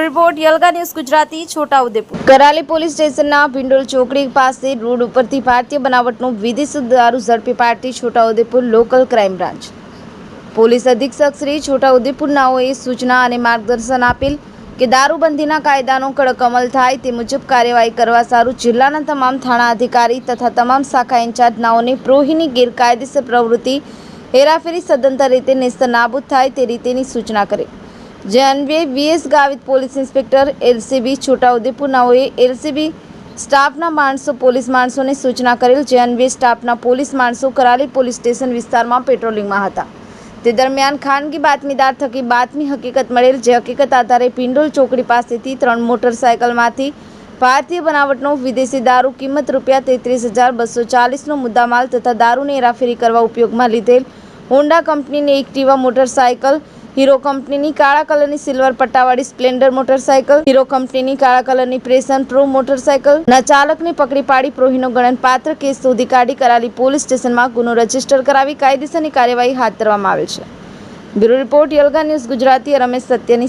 Report યલગા news Gujarati Chhota Udepur. Karali police સ્ટેશનના ભિંડોલ ચોકડી પાસે રોડ ઉપરથી ભારતીય બનાવટનો વિદેશી દારૂ ઝડપી પાડતી Chhota Udaipur local crime branch police અધિક્ષક શ્રી છોટાઉદેપુર નાઓએ સૂચના અને માર્ગદર્શન આપેલ કે દારૂબંધીના કાયદાનો કડક અમલ થાય તે મુજબ કાર્યવાહી કરવા સારું જિલ્લાના તમામ થાણા અધિકારી તથા તમામ શાખા ઇન્ચાર્જ નાઓને પ્રોહીની ગેરકાયદેસર પ્રવૃત્તિ હેરાફેરી સદંતર રીતે નેસ્તનાબૂદ થાય તે રીતેની સૂચના કરે। જે અન્વયે V S Gavit police inspector LCB Chhota Udepur નાઓએ એલસીબી સ્ટાફના માણસો પોલીસ માણસોને સૂચના કરેલ। જે અન્વયે સ્ટાફના પોલીસ માણસો કરાલી પોલીસ સ્ટેશન વિસ્તારમાં પેટ્રોલિંગમાં હતા। તે દરમિયાન ખાનગી બાતમીદાર થકી બાતમી હકીકત મળેલ। જે હકીકત આધારે ભિંડોલ ચોકડી પાસેથી 3 મોટરસાયકલમાંથી ભારતીય બનાવટનો વિદેશી દારૂ કિંમત ₹33,240નો મુદ્દામાલ તથા દારૂની હેરાફેરી કરવા ઉપયોગમાં લીધેલ હોન્ડા કંપનીની એક્ટિવા મોટરસાયકલ, હીરો કંપનીની કાળા કલરની સિલ્વર પટ્ટાવાળી સ્પ્લેન્ડર મોટરસાયકલ, હીરો કંપનીની કાળા કલરની પ્રેશન પ્રો મોટરસાયકલ ના ચાલકને પકડી પાડી પ્રોહીનો ગણનપાત્ર કેસ શોધી કાઢી કરાલી પોલીસ સ્ટેશનમાં ગુનો રજીસ્ટર કરાવી કાયદેસરની કાર્યવાહી હાથ ધરવામાં આવેલ છે। બ્યુરો રિપોર્ટ યલગા ન્યૂઝ ગુજરાતી। રમેશ સત્યની